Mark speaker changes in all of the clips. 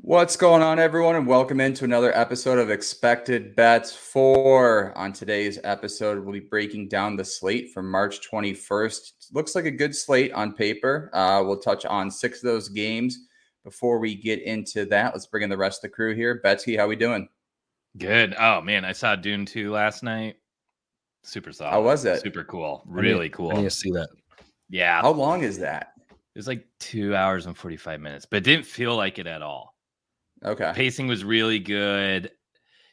Speaker 1: What's going on, everyone, and welcome into another episode of Expected Bets 4. On today's episode, we'll be breaking down the slate from March 21st. Looks like a good slate on paper. We'll touch on 6 of those games. Before we get into that, let's bring in the rest of the crew here. Betzky, how we doing?
Speaker 2: Good. Oh, man, I saw Dune 2 last night. Super solid.
Speaker 1: How was it?
Speaker 2: Super cool. Really cool.
Speaker 3: I need to see that.
Speaker 2: Yeah.
Speaker 1: How long is that?
Speaker 2: It was like 2 hours and 45 minutes, but it didn't feel like it at all.
Speaker 1: Okay.
Speaker 2: Pacing was really good.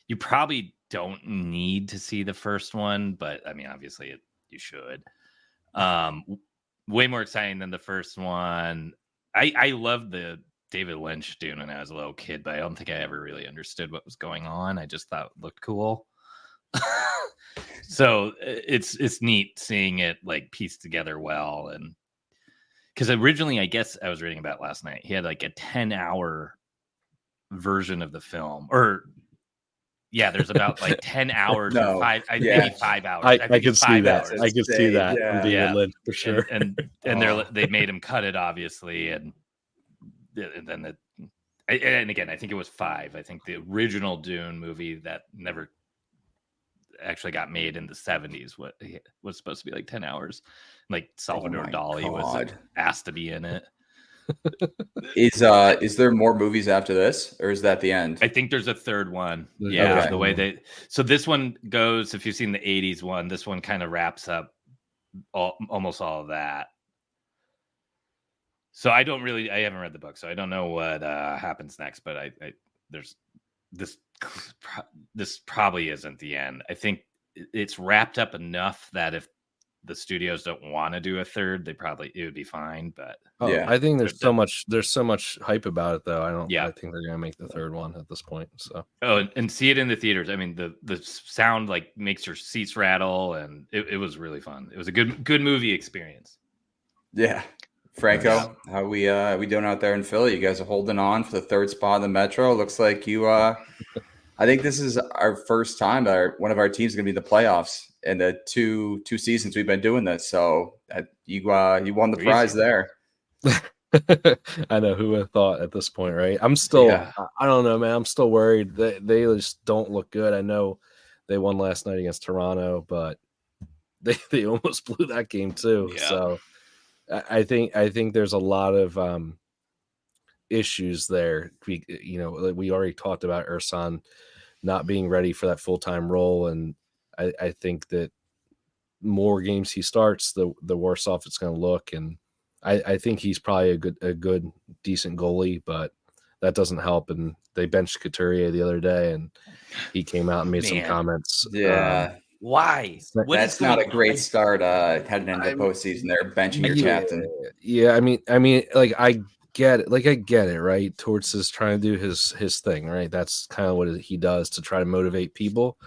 Speaker 2: You probably don't need to see the first one, but I mean, obviously you should. Way more exciting than the first one. I loved the David Lynch Dune when I was a little kid, but I don't think I ever really understood what was going on. I just thought it looked cool. So it's neat seeing it like pieced together well. And because originally, I guess I was reading about last night, he had like a 10-hour version of the film, or there's about like 10 hours or maybe 5 hours.
Speaker 3: I can see that.
Speaker 2: Hours.
Speaker 3: I can see that
Speaker 1: Yeah.
Speaker 3: from David Lynch for sure.
Speaker 2: And they made him cut it, obviously, and then and again, I think it was 5. I think the original Dune movie that never actually got made in the 70s was supposed to be like 10 hours. Like Salvador Dali was asked to be in it.
Speaker 1: Is there more movies after this, or is that the end?
Speaker 2: I think there's a third one. Yeah,
Speaker 1: okay.
Speaker 2: The way so this one goes, if you've seen the 80s one, this one kind of wraps up almost all of that. So I haven't read the book, so I don't know what happens next, but there's this probably isn't the end. I think it's wrapped up enough that if the studios don't want to do a third, it would be fine. But
Speaker 3: I think there's so much hype about it, though. I think they're gonna make the third one at this point. So
Speaker 2: and see it in the theaters. I mean, the sound like makes your seats rattle, and it was really fun. It was a good movie experience.
Speaker 1: Yeah. Franco, how we doing out there in Philly? You guys are holding on for the third spot in the Metro. Looks like you I think this is our first time that one of our teams is going to be in the playoffs in the two seasons we've been doing this. So you won the prize there.
Speaker 3: I know, who would have thought at this point, right? I'm still, I don't know, man. I'm still worried that they just don't look good. I know they won last night against Toronto, but they almost blew that game too.
Speaker 2: Yeah.
Speaker 3: So I think there's a lot of issues there. We already talked about Ersan not being ready for that full-time role, and I think that more games he starts, the worse off it's going to look. And I think he's probably a good decent goalie, but that doesnn't help. And they benched Couturier the other day, and he came out and made some comments.
Speaker 1: Yeah.
Speaker 2: Why?
Speaker 1: That's not a great start heading into the postseason. They're benching your captain.
Speaker 3: Yeah, I mean, like I get it, right? Torts is trying to do his thing, right? That's kind of what he does to try to motivate people.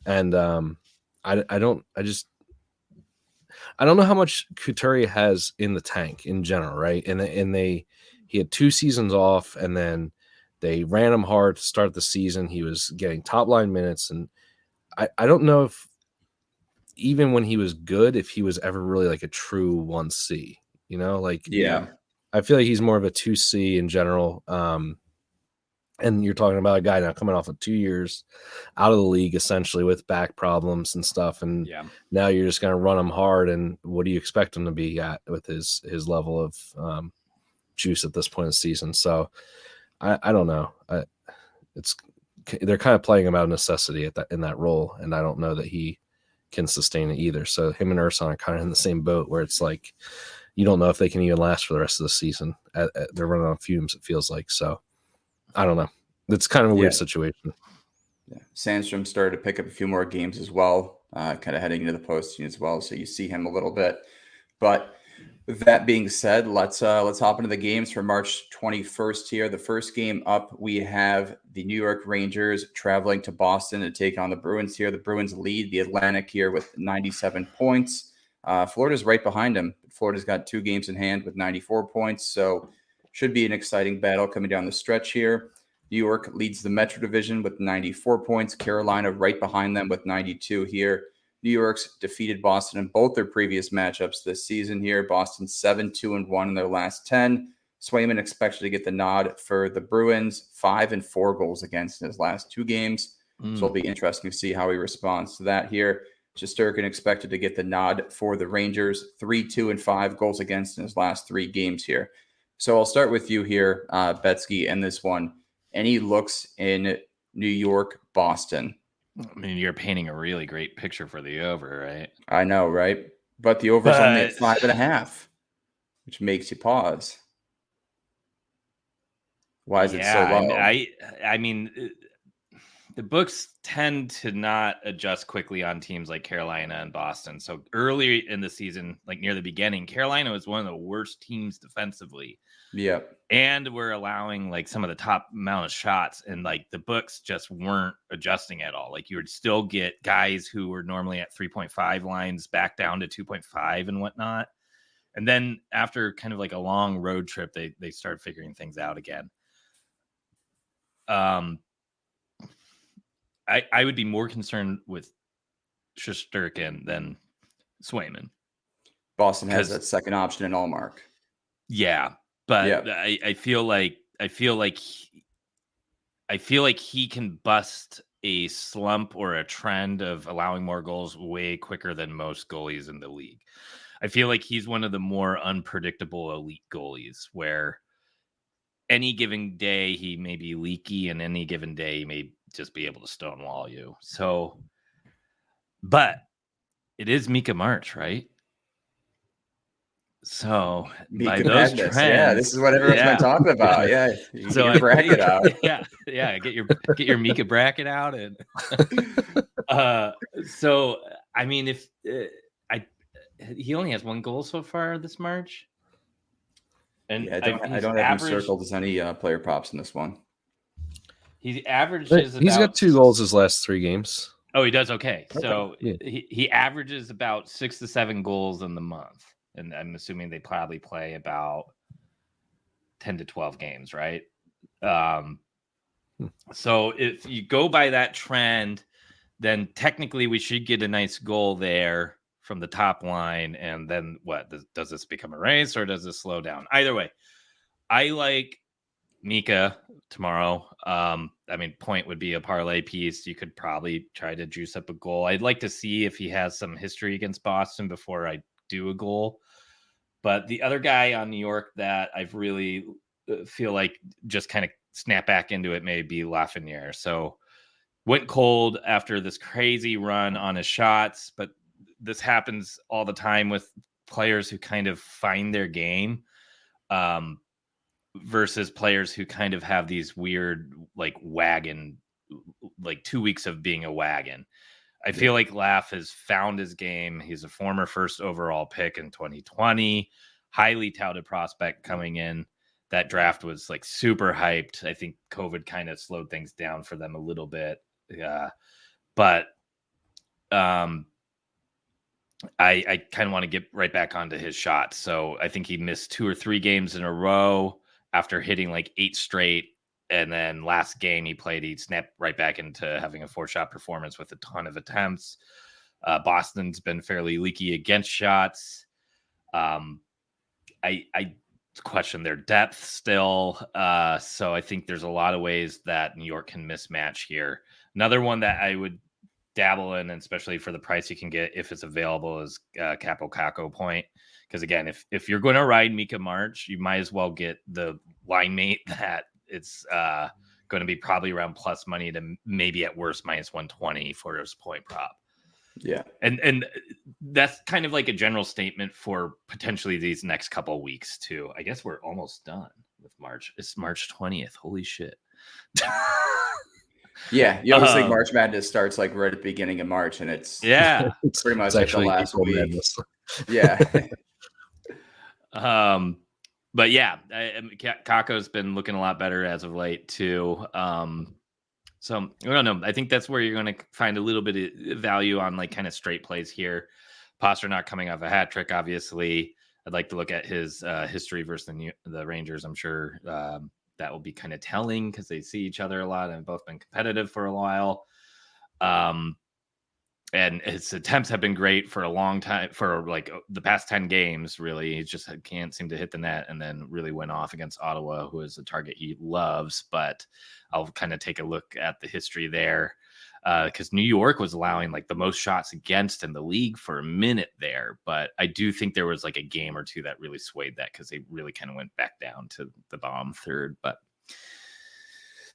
Speaker 3: And I don't know how much Couturier has in the tank in general, right? And he had 2 seasons off, and then they ran him hard to start the season. He was getting top line minutes, and I don't know if even when he was good, if he was ever really like a true 1C, I feel like he's more of a 2C in general. And you're talking about a guy now coming off of 2 years out of the league, essentially with back problems and stuff. And now you're just going to run him hard. And what do you expect him to be at with his level of juice at this point in the season? So I don't know. They're kind of playing him out of necessity in that role. And I don't know that he can sustain it either. So him and Ersan are kind of in the same boat, where it's like, you don't know if they can even last for the rest of the season. They're running on fumes, it feels like. So I don't know. It's kind of a weird situation.
Speaker 1: Yeah. Sandstrom started to pick up a few more games as well, kind of heading into the postseason as well. So you see him a little bit. But with that being said, let's hop into the games for March 21st here. The first game up, we have the New York Rangers traveling to Boston to take on the Bruins here. The Bruins lead the Atlantic here with 97 points. Florida's right behind them. Florida's got 2 games in hand with 94 points. So should be an exciting battle coming down the stretch here. New York leads the Metro Division with 94 points. Carolina right behind them with 92 here. New York's defeated Boston in both their previous matchups this season here. Boston 7-2-1 in their last 10. Swayman expected to get the nod for the Bruins, 5 and 4 goals against in his last 2 games. So it'll be interesting to see how he responds to that here. Shesterkin expected to get the nod for the Rangers, 3, 2, and 5 goals against in his last 3 games here. So I'll start with you here, Betzky, in this one. Any looks in New York, Boston?
Speaker 2: I mean, you're painting a really great picture for the over, right?
Speaker 1: I know, right? But the over's only at 5.5, which makes you pause. Why is it so low?
Speaker 2: I mean, the books tend to not adjust quickly on teams like Carolina and Boston. So early in the season, like near the beginning, Carolina was one of the worst teams defensively.
Speaker 1: Yep.
Speaker 2: And we're allowing like some of the top amount of shots, and like the books just weren't adjusting at all. Like you would still get guys who were normally at 3.5 lines back down to 2.5 and whatnot. And then after kind of like a long road trip, they started figuring things out again. I would be more concerned with Shesterkin than Swayman.
Speaker 1: Boston has that second option in Allmark.
Speaker 2: Yeah, but I feel like he can bust a slump or a trend of allowing more goals way quicker than most goalies in the league. I feel like he's one of the more unpredictable elite goalies where any given day he may be leaky and any given day he may just be able to stonewall you. So, but it is Mika March, right? So by those trends,
Speaker 1: this is what everyone's been talking about. Yeah,
Speaker 2: so
Speaker 1: get your bracket out.
Speaker 2: Yeah, get your Mika bracket out, and so I mean, if he only has 1 goal so far this March, and
Speaker 1: I don't have him circled as any player props in this one.
Speaker 2: He averages.
Speaker 3: He's got 2 goals his last 3 games.
Speaker 2: Oh, he does. Okay, so he averages about 6 to 7 goals in the month. And I'm assuming they probably play about 10 to 12 games, right? So if you go by that trend, then technically we should get a nice goal there from the top line. And then what? Does this become a race or does this slow down? Either way, I like Mika tomorrow. I mean, point would be a parlay piece. You could probably try to juice up a goal. I'd like to see if he has some history against Boston before I do a goal. But the other guy on New York that I've really feel like just kind of snap back into it may be Lafreniere. So went cold after this crazy run on his shots, but this happens all the time with players who kind of find their game versus players who kind of have these weird like wagon, like 2 weeks of being a wagon. I feel like Laff has found his game. He's a former first overall pick in 2020, highly touted prospect coming in. That draft was like super hyped. I think COVID kind of slowed things down for them a little bit. But I kind of want to get right back onto his shot. So I think he missed 2 or 3 games in a row after hitting like 8 straight. And then last game he played, he snapped right back into having a 4-shot performance with a ton of attempts. Boston's been fairly leaky against shots. I question their depth still. So I think there's a lot of ways that New York can mismatch here. Another one that I would dabble in, and especially for the price you can get if it's available, is Capo Caco point. Because again, if you're going to ride Mika March, you might as well get the line mate that it's going to be probably around plus money to maybe at worst minus 120 for his point prop.
Speaker 1: Yeah.
Speaker 2: And that's kind of like a general statement for potentially these next couple of weeks too. I guess we're almost done with March. It's March 20th. Holy shit.
Speaker 1: Yeah. You always think March Madness starts like right at the beginning of March, and it's pretty much like the last week. Yeah.
Speaker 2: But yeah, Kako's been looking a lot better as of late too. So I don't know. I think that's where you're going to find a little bit of value on like kind of straight plays here. Pastrnak coming off a hat trick, obviously. I'd like to look at his history versus the Rangers. I'm sure that will be kind of telling because they see each other a lot and have both been competitive for a while. And his attempts have been great for a long time, for like the past 10 games, really. He just can't seem to hit the net, and then really went off against Ottawa, who is a target he loves. But I'll kind of take a look at the history there, because New York was allowing like the most shots against in the league for a minute there. But I do think there was like a game or two that really swayed that, because they really kind of went back down to the bottom third. But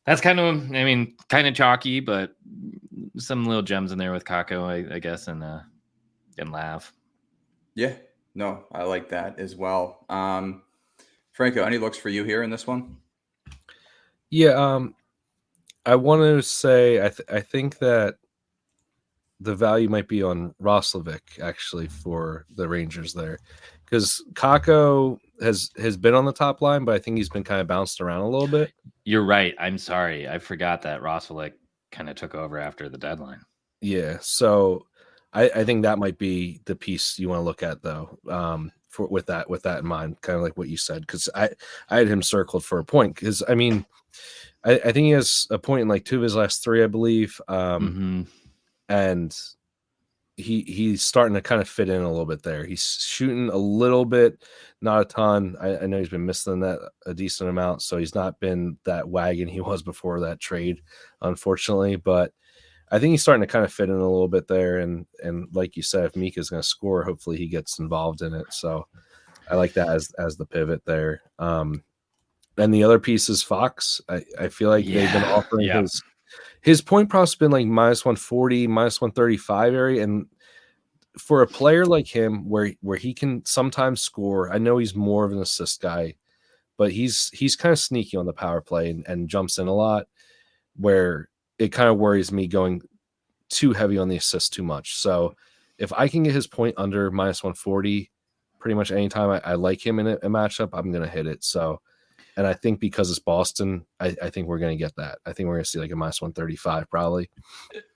Speaker 2: that's kind of chalky, but some little gems in there with Kakko, I guess, and Lav.
Speaker 1: Yeah, no, I like that as well. Franco, any looks for you here in this one?
Speaker 3: Yeah, I want to say I think that the value might be on Roslovic actually for the Rangers there, because Kakko has been on the top line, but I think he's been kind of bounced around a little bit.
Speaker 2: You're right. I'm sorry. I forgot that Roslovic kind of took over after the deadline.
Speaker 3: Yeah, so I think that might be the piece you want to look at though, with that in mind, kind of like what you said, because I had him circled for a point, because I mean I think he has a point in like 2 of his last 3, I believe, and he's starting to kind of fit in a little bit there. He's shooting a little bit, not a ton. I know he's been missing that a decent amount, so he's not been that wagon he was before that trade, unfortunately. But I think he's starting to kind of fit in a little bit there. And like you said, if Mika's going to score, hopefully he gets involved in it. So I like that as the pivot there. And the other piece is Fox. I feel like they've been offering his point prop's been like -140, -135 area. And for a player like him, where he can sometimes score, I know he's more of an assist guy, but he's kind of sneaky on the power play and jumps in a lot, where it kind of worries me going too heavy on the assist too much. So if I can get his point under -140 pretty much anytime I like him in a matchup, I'm going to hit it. So, and I think because it's Boston, I think we're going to get that. I think we're going to see like a -135 probably.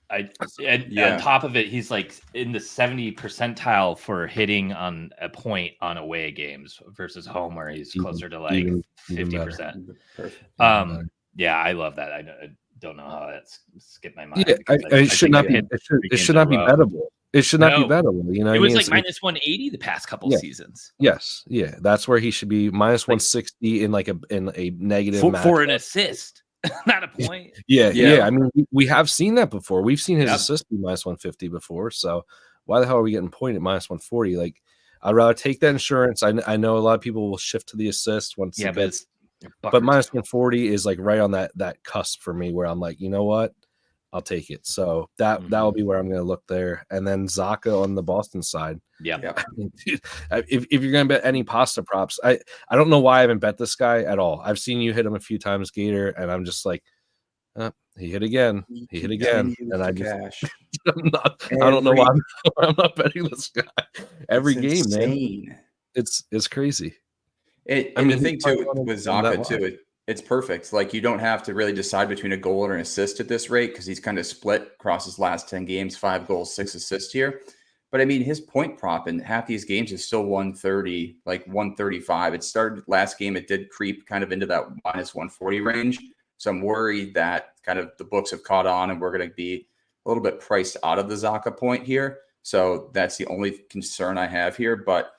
Speaker 2: On top of it, he's like in the 70 percentile for hitting on a point on away games versus home, where he's closer to like 50%. Yeah, I love that. I don't know how that skipped my mind.
Speaker 3: Yeah, it should not be. It should not be bettable. It should not be bettable. You know,
Speaker 2: it was like -180 the past couple seasons.
Speaker 3: Yes, yeah, that's where he should be. -160 in a negative
Speaker 2: for an assist, not a point.
Speaker 3: Yeah. I mean, we have seen that before. We've seen his assist be -150 before. So why the hell are we getting point at -140? Like, I'd rather take that insurance. I know a lot of people will shift to the assist once.
Speaker 2: Yeah,
Speaker 3: but -140 is like right on that cusp for me, where I'm like, you know what, I'll take it. So that will be where I'm going to look there. And then Zacha on the Boston side.
Speaker 2: Yeah.
Speaker 3: I mean, dude, if you're going to bet any pasta props, I don't know why I haven't bet this guy at all. I've seen you hit him a few times, Gator, and I'm just like, he hit again. And I just, I don't know why I'm not betting this guy every game, man. It's crazy.
Speaker 1: The thing too with Zacha too, it's perfect. Like, you don't have to really decide between a goal or an assist at this rate, because he's kind of split across his last 10 games, 5 goals, 6 assists here. But I mean, his point prop in half these games is still 130, like 135. It started last game. It did creep kind of into that -140 range. So I'm worried that kind of the books have caught on and we're going to be a little bit priced out of the Zacha point here. So that's the only concern I have here. But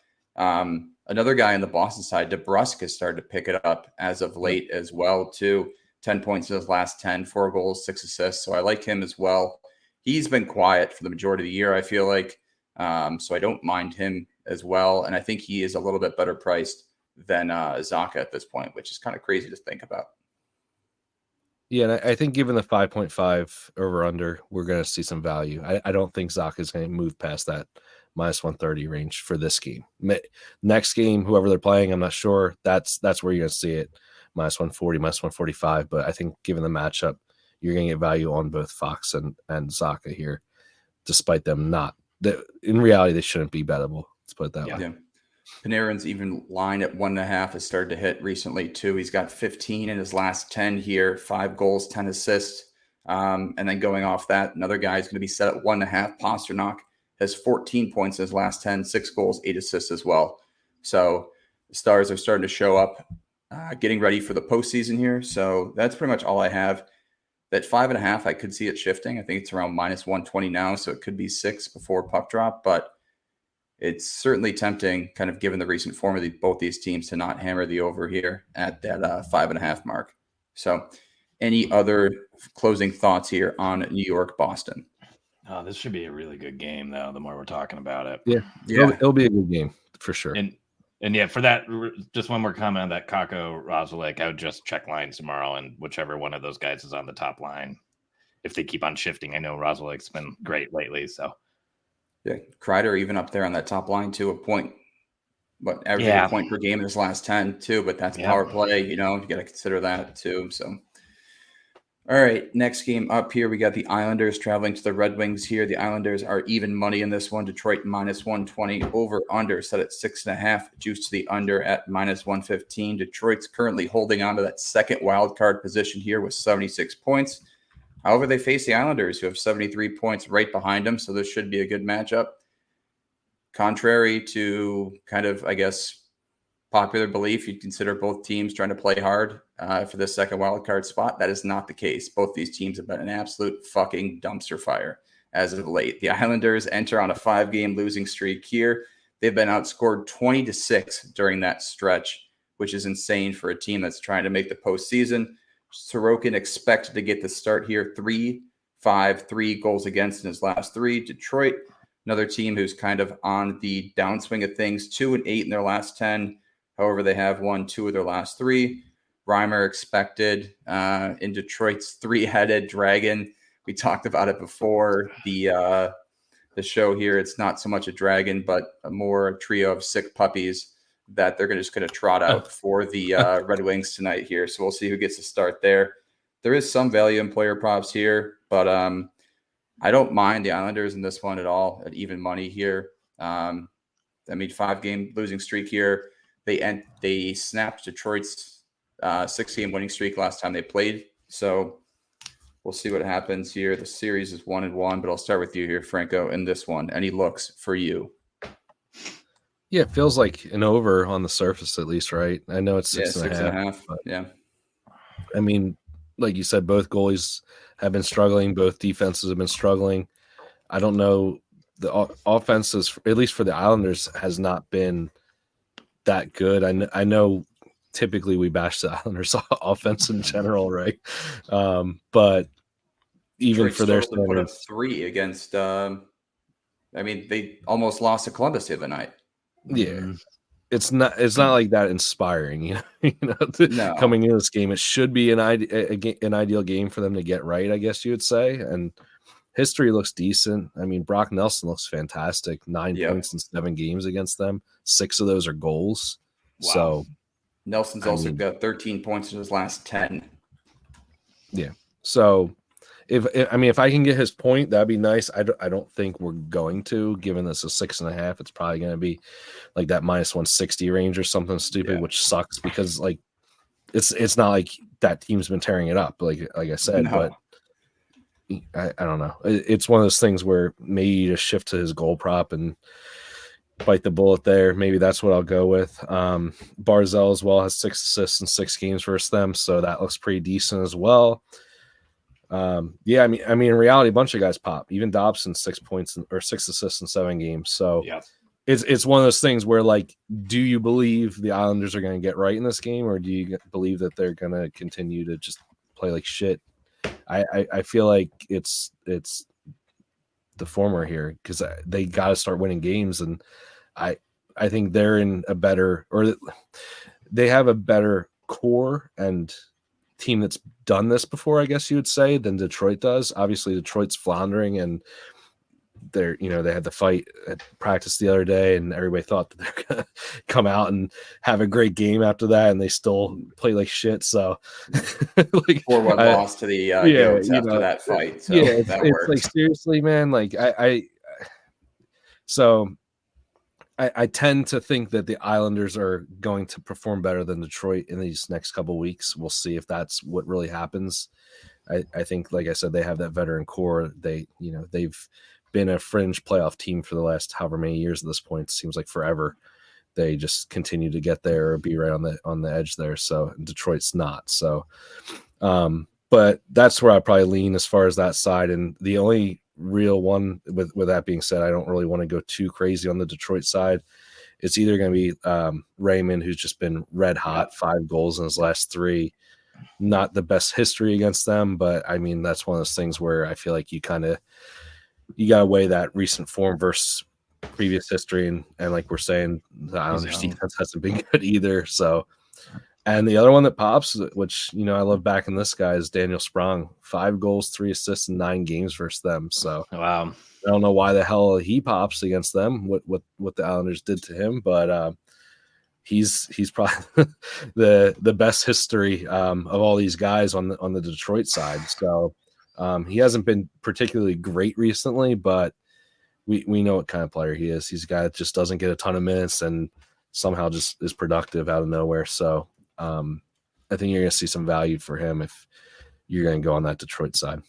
Speaker 1: another guy on the Boston side, DeBrusk, has started to pick it up as of late as well, too. 10 points in his last 10, 4 goals, 6 assists. So I like him as well. He's been quiet for the majority of the year, I feel like. So I don't mind him as well. And I think he is a little bit better priced than Zacha at this point, which is kind of crazy to think about.
Speaker 3: Yeah, and I think given the 5.5 over under, we're going to see some value. I don't think Zacha is going to move past that -130 range for this game. Next game, whoever they're playing, I'm not sure. That's where you're going to see it, -140, -145. But I think given the matchup, you're going to get value on both Fox and Zacha here, despite them not. In reality, they shouldn't be bettable. Let's put it that way.
Speaker 1: Yeah. Panarin's even line at 1.5 has started to hit recently too. He's got 15 in his last 10 here, 5 goals, 10 assists. And then going off that, another guy is going to be set at 1.5. Pasternak has 14 points in his last 10, 6 goals, 8 assists as well. So the Stars are starting to show up, getting ready for the postseason here. So that's pretty much all I have. That 5.5, I could see it shifting. I think it's around -120 now, so it could be 6 before puck drop, but it's certainly tempting, kind of given the recent form of both these teams, to not hammer the over here at that 5.5 mark. So, any other closing thoughts here on New York, Boston?
Speaker 2: Oh, this should be a really good game, though. The more we're talking about it,
Speaker 3: It'll be a good game for sure.
Speaker 2: And yeah, for that, just one more comment on that Kakko Rosalik. I would just check lines tomorrow, and whichever one of those guys is on the top line, if they keep on shifting. I know Rosalik's been great lately, so
Speaker 1: yeah, Kreider even up there on that top line too, averaging a point per game in his last 10 too, but that's power play. You got to consider that too. So. All right, next game up here, we got the Islanders traveling to the Red Wings here. The Islanders are even money in this one. Detroit -120, over under set at 6.5, juice to the under at -115. Detroit's currently holding on to that second wild card position here with 76 points. However, they face the Islanders, who have 73 points right behind them, so this should be a good matchup. Contrary to kind of, I guess, popular belief, you'd consider both teams trying to play hard for this second wild card spot. That is not the case. Both these teams have been an absolute fucking dumpster fire as of late. The Islanders enter on a 5-game losing streak here. They've been outscored 20-6 during that stretch, which is insane for a team that's trying to make the postseason. Sorokin expected to get the start here. 3 goals against in his last 3. Detroit, another team who's kind of on the downswing of things, 2-8 in their last 10. However, they have won 2 of their last 3. Reimer expected in Detroit's 3-headed dragon. We talked about it before the show here. It's not so much a dragon, but a trio of sick puppies that they're just going to trot out for the Red Wings tonight here. So we'll see who gets to start there. There is some value in player props here, but I don't mind the Islanders in this one at all at even money here. 5-game losing streak here. They snapped Detroit's 6-game winning streak last time they played. So we'll see what happens here. The series is 1-1, but I'll start with you here, Franco, in this one. Any looks for you?
Speaker 3: Yeah, it feels like an over on the surface, at least, right? I know it's 6.5.
Speaker 1: Yeah.
Speaker 3: I mean, like you said, both goalies have been struggling. Both defenses have been struggling. I don't know. The offenses, at least for the Islanders, has not been that good. I know typically we bash the Islanders offense in general, right? But even for their standards,
Speaker 1: put up 3 against. They almost lost to Columbus the other night.
Speaker 3: Yeah, it's not like that inspiring, No. Coming into this game, it should be an ideal game for them to get right, I guess you would say. And history looks decent. I mean, Brock Nelson looks fantastic. 9 points in 7 games against them. 6 of those are goals. Wow. So
Speaker 1: Nelson's also got 13 points in his last 10.
Speaker 3: Yeah. So if I can get his point, that'd be nice. I don't think we're going to, given this is 6.5. It's probably going to be like that -160 range or something stupid, which sucks because like it's not like that team's been tearing it up, like I said, but I don't know. It's one of those things where maybe you just shift to his goal prop and bite the bullet there. Maybe that's what I'll go with. Barzal as well has 6 assists in 6 games versus them, so that looks pretty decent as well. I mean, in reality, a bunch of guys pop. Even Dobson 6 points or 6 assists in 7 games. So it's one of those things where, like, do you believe the Islanders are going to get right in this game, or do you believe that they're going to continue to just play like shit? I feel like it's the former here, because they got to start winning games, and I think they're in a better, or they have a better core and team that's done this before, I guess you would say, than Detroit does. Obviously, Detroit's floundering, and they had the fight at practice the other day, and everybody thought that they're gonna come out and have a great game after that, and they still play like shit. So,
Speaker 1: like 4-1 loss to the Goats after that fight. So
Speaker 3: it's like, seriously, man. Like I tend to think that the Islanders are going to perform better than Detroit in these next couple of weeks. We'll see if that's what really happens. I think, like I said, they have that veteran core. They've been a fringe playoff team for the last however many years at this point. It seems like forever. They just continue to get there or be right on the edge there. So Detroit's not. So, but that's where I probably lean as far as that side. And the only real one, with that being said, I don't really want to go too crazy on the Detroit side. It's either going to be Raymond, who's just been red hot, 5 goals in his last 3. Not the best history against them, but I mean, that's one of those things where I feel like you got to weigh that recent form versus previous history. And like we're saying, the Islanders defense hasn't been good either. So, and the other one that pops, which, I love backing this guy, is Daniel Sprong. 5 goals, 3 assists in 9 games versus them. So
Speaker 2: wow.
Speaker 3: I don't know why the hell he pops against them, what the Islanders did to him, but he's probably the best history of all these guys on the Detroit side. So he hasn't been particularly great recently, but we know what kind of player he is. He's a guy that just doesn't get a ton of minutes and somehow just is productive out of nowhere. So I think you're going to see some value for him if you're going to go on that Detroit side.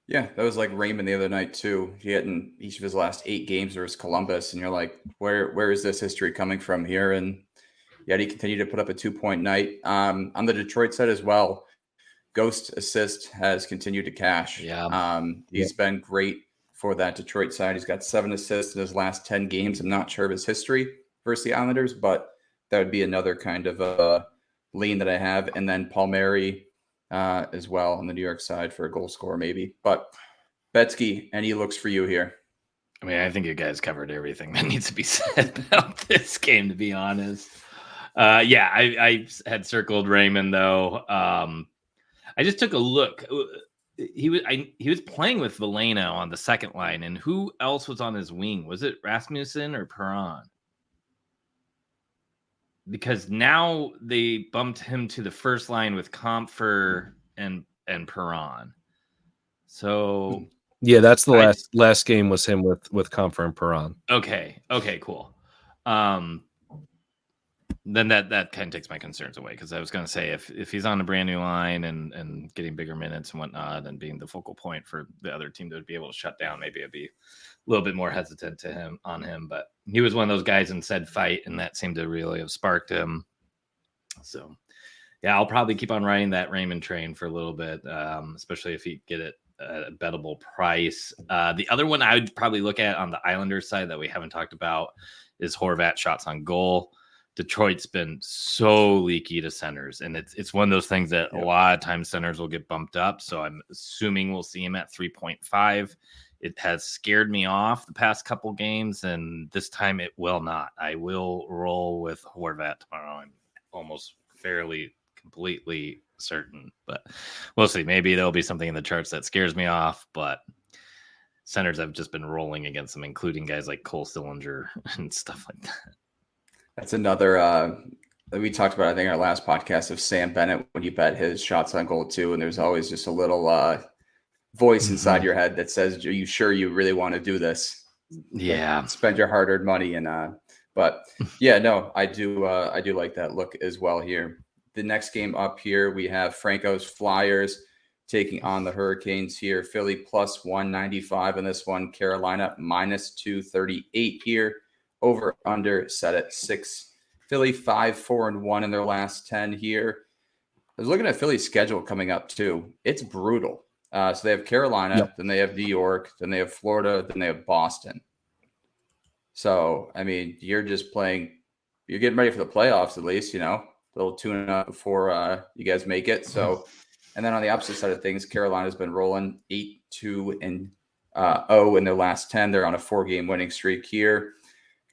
Speaker 1: Yeah, that was like Raymond the other night too. He had in each of his last 8 games versus Columbus, and you're like, where is this history coming from here? And yet he continued to put up a 2-point night. On the Detroit side as well, Ghost assist has continued to cash.
Speaker 2: Yeah.
Speaker 1: He's been great for that Detroit side. He's got 7 assists in his last 10 games. I'm not sure of his history versus the Islanders, but that would be another kind of lean that I have. And then Palmieri as well on the New York side for a goal scorer maybe. But Betzky, any looks for you here?
Speaker 2: I mean, I think you guys covered everything that needs to be said about this game, to be honest. I had circled Raymond though. I just took a look. He was playing with Veleno on the second line, and who else was on his wing? Was it Rasmussen or Perron? Because now they bumped him to the first line with Comfer and Perron. So
Speaker 3: yeah, that's the last game was him with Comfer and Perron.
Speaker 2: Okay, cool. Then that kind of takes my concerns away, because I was going to say if he's on a brand new line and getting bigger minutes and whatnot and being the focal point for the other team to be able to shut down, maybe I'd be a little bit more hesitant on him. But he was one of those guys in said fight, and that seemed to really have sparked him. So yeah, I'll probably keep on riding that Raymond train for a little bit, especially if he get it at a bettable price. The other one I would probably look at on the Islanders side that we haven't talked about is Horvat shots on goal. Detroit's been so leaky to centers, and it's one of those things that a lot of times centers will get bumped up. So I'm assuming we'll see him at 3.5. It has scared me off the past couple games, and this time it will not. I will roll with Horvat tomorrow. I'm almost fairly completely certain, but we'll see. Maybe there'll be something in the charts that scares me off, but centers have just been rolling against them, including guys like Cole Sillinger and stuff like that.
Speaker 1: That's another that we talked about, I think, our last podcast of Sam Bennett, when you bet his shots on goal too, and there's always just a little voice inside your head that says, "Are you sure you really want to do this?"
Speaker 2: Yeah,
Speaker 1: spend your hard-earned money, and but yeah, no, I do like that look as well here. The next game up here, we have Franco's Flyers taking on the Hurricanes here. Philly plus 195 in this one. Carolina minus 238 here. Over under set at 6. Philly 5-4-1 in their last 10 here. I was looking at Philly's schedule coming up too. It's brutal. So they have Carolina, then they have New York, then they have Florida, then they have Boston. So, I mean, you're just playing, you're getting ready for the playoffs at least, a little tune up before you guys make it. So, and then on the opposite side of things, Carolina's been rolling 8-2-0 in their last 10. They're on a 4-game winning streak here.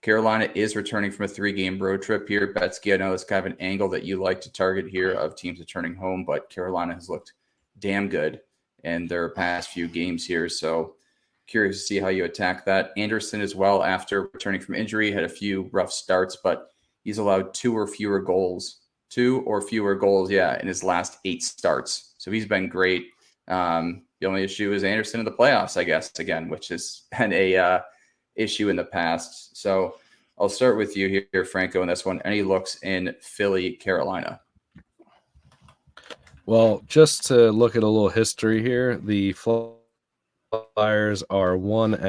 Speaker 1: Carolina is returning from a 3-game road trip here. Betzky, I know it's kind of an angle that you like to target here of teams returning home, but Carolina has looked damn good in their past few games here. So curious to see how you attack that. Anderson as well, after returning from injury, had a few rough starts, but he's allowed 2 or fewer goals, in his last 8 starts. So he's been great. The only issue is Anderson in the playoffs, I guess, again, which has been a issue in the past. So I'll start with you here, Franco, in this one. Any looks in Philly, Carolina?
Speaker 3: Well, just to look at a little history here, the Flyers are 1 for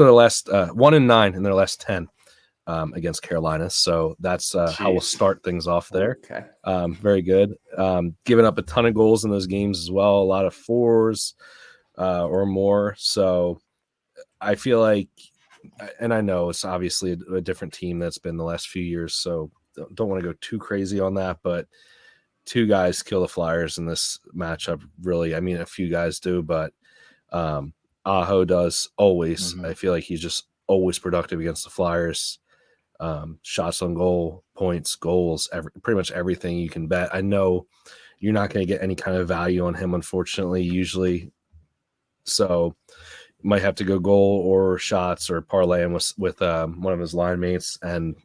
Speaker 3: the last 1-9 in their last 10. against Carolina. So that's how we'll start things off there.
Speaker 1: Okay.
Speaker 3: Very good. Giving up a ton of goals in those games as well. A lot of 4s or more. So I feel like, and I know it's obviously a different team that's been the last few years, so don't want to go too crazy on that, but 2 guys kill the Flyers in this matchup. Really, I mean, a few guys do, but Aho does always. I feel like he's just always productive against the Flyers. Shots on goal, points, goals, pretty much everything you can bet. I know you're not going to get any kind of value on him, unfortunately, usually. So might have to go goal or shots or parlay him with one of his line mates. And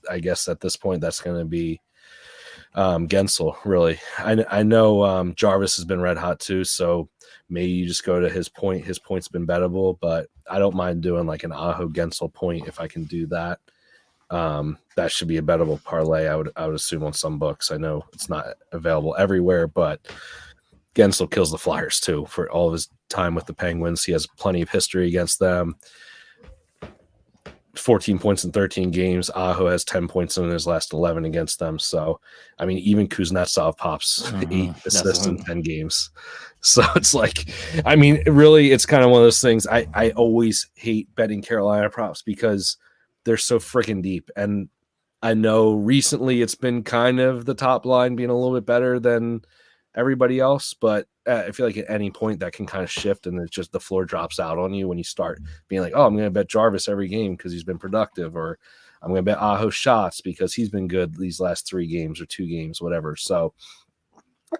Speaker 3: I guess at this point, that's going to be Gensel, really. I know Jarvis has been red hot too, so maybe you just go to his point. His point's been bettable, but I don't mind doing like an Aho Gensel point if I can do that. That should be a bettable parlay, I would assume, on some books. I know it's not available everywhere, but Gensel kills the Flyers too for all of his time with the Penguins. He has plenty of history against them. 14 points in 13 games. Aho has 10 points in his last 11 against them. So, I mean, even Kuznetsov pops 8 assists in 10 games. So it's like, I mean, really, it's kind of one of those things. I always hate betting Carolina props because they're so freaking deep. And I know recently it's been kind of the top line being a little bit better than everybody else, but I feel like at any point that can kind of shift, and it's just the floor drops out on you when you start being like, oh, I'm going to bet Jarvis every game because he's been productive, or I'm going to bet Aho shots because he's been good these last 3 games or 2 games, whatever. So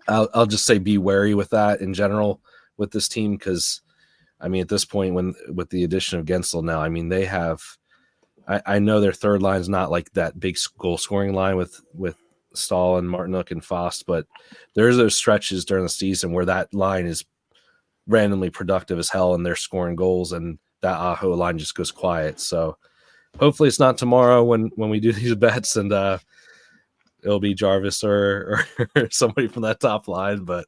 Speaker 3: I'll just say be wary with that in general with this team, because I mean, at this point, with the addition of Gensel now, I mean, they have, I know their third line is not like that big goal scoring line with Stahl and Martinook and Fost, but there's those stretches during the season where that line is randomly productive as hell and they're scoring goals, and that Aho line just goes quiet. So hopefully it's not tomorrow when we do these bets, and it'll be Jarvis or somebody from that top line. But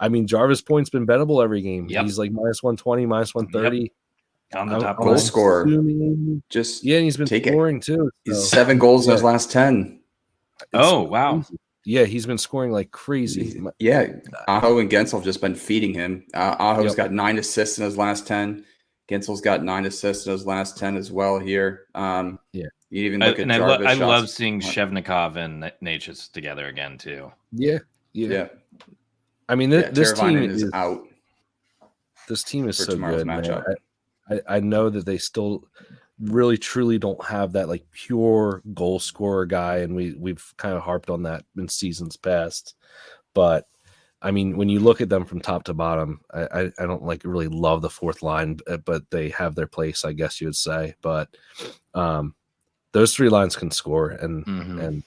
Speaker 3: I mean, Jarvis points been bettable every game.
Speaker 2: Yep.
Speaker 3: He's like -120, -130.
Speaker 2: Yep. On the top
Speaker 1: goal
Speaker 2: line.
Speaker 1: scorer.
Speaker 3: Just and he's been scoring too. So.
Speaker 1: He's 7 goals in his last 10.
Speaker 2: Oh, wow.
Speaker 3: Crazy. Yeah, he's been scoring like crazy.
Speaker 1: Yeah, Aho and Gensel have just been feeding him. Aho's got 9 assists in his last 10. Gensel's got 9 assists in his last 10 as well here.
Speaker 3: Yeah.
Speaker 1: You even look at
Speaker 2: and
Speaker 1: Jarvis.
Speaker 2: I love seeing Shevnikov and Natchez together again too.
Speaker 3: Yeah. I mean, this team is
Speaker 1: out.
Speaker 3: This team is so good,
Speaker 1: matchup.
Speaker 3: man. I know that they still really truly don't have that like pure goal scorer guy, and we've kind of harped on that in seasons past. But I mean, when you look at them from top to bottom, I don't like really love the fourth line, but they have their place, I guess you would say. But those 3 lines can score, and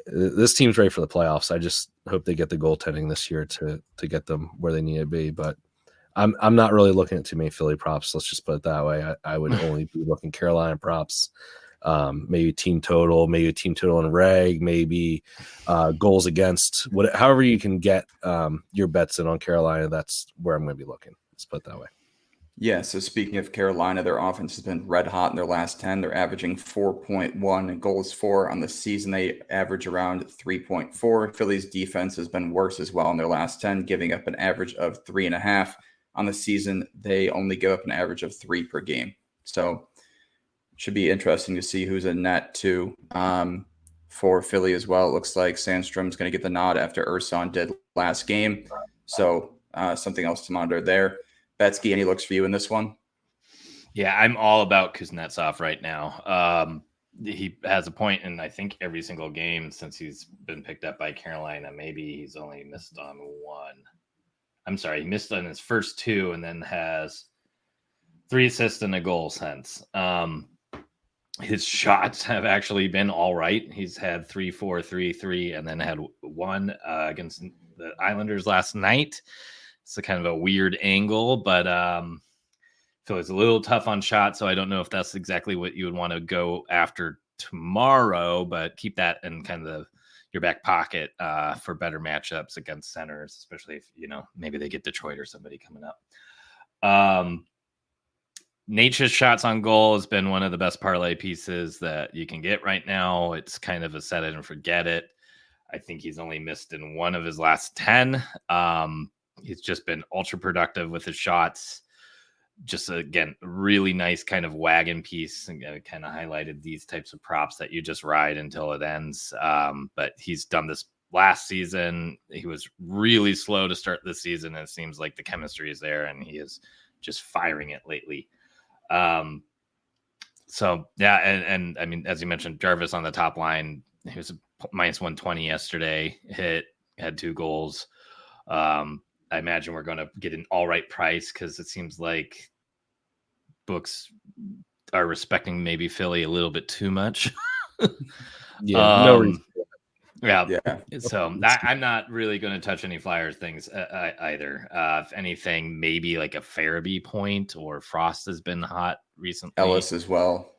Speaker 3: this team's ready for the playoffs. I just hope they get the goaltending this year to get them where they need to be. But I'm not really looking at too many Philly props. Let's just put it that way. I would only be looking Carolina props, maybe team total, maybe a team total in reg, maybe goals against, however you can get your bets in on Carolina. That's where I'm going to be looking. Let's put it that way.
Speaker 1: Yeah, so speaking of Carolina, their offense has been red hot in their last 10. They're averaging 4.1 goals for on the season. They average around 3.4. Philly's defense has been worse as well in their last 10, giving up an average of 3.5. On the season, they only give up an average of 3 per game. So should be interesting to see who's in net too for Philly as well. It looks like Sandstrom's going to get the nod after Urson did last game. So something else to monitor there. Betzky, any looks for you in this one?
Speaker 2: Yeah, I'm all about Kuznetsov right now. He has a point in, I think, every single game since he's been picked up by Carolina. Maybe he's only missed on 1. I'm sorry, he missed on his first 2 and then has 3 assists and a goal since. His shots have actually been all right. He's had 3-4, 3-3, and then had 1 against the Islanders last night. It's a kind of a weird angle, but I feel it's a little tough on shots, so I don't know if that's exactly what you would want to go after tomorrow, but keep that in kind of your back pocket for better matchups against centers, especially if, maybe they get Detroit or somebody coming up. Nature's shots on goal has been one of the best parlay pieces that you can get right now. It's kind of a set it and forget it. I think he's only missed in one of his last 10. He's just been ultra productive with his shots. Just again, really nice kind of wagon piece, and kind of highlighted these types of props that you just ride until it ends. But he's done this last season. He was really slow to start this season, and it seems like the chemistry is there, and he is just firing it lately. So yeah, and I mean, as you mentioned, Jarvis on the top line, he was minus 120 yesterday, had 2 goals. I imagine we're going to get an all right price because it seems like books are respecting maybe Philly a little bit too much.
Speaker 3: No reason.
Speaker 2: Yeah. So I'm not really going to touch any Flyers things either. If anything, maybe like a Farabee point, or Frost has been hot recently.
Speaker 1: Ellis as well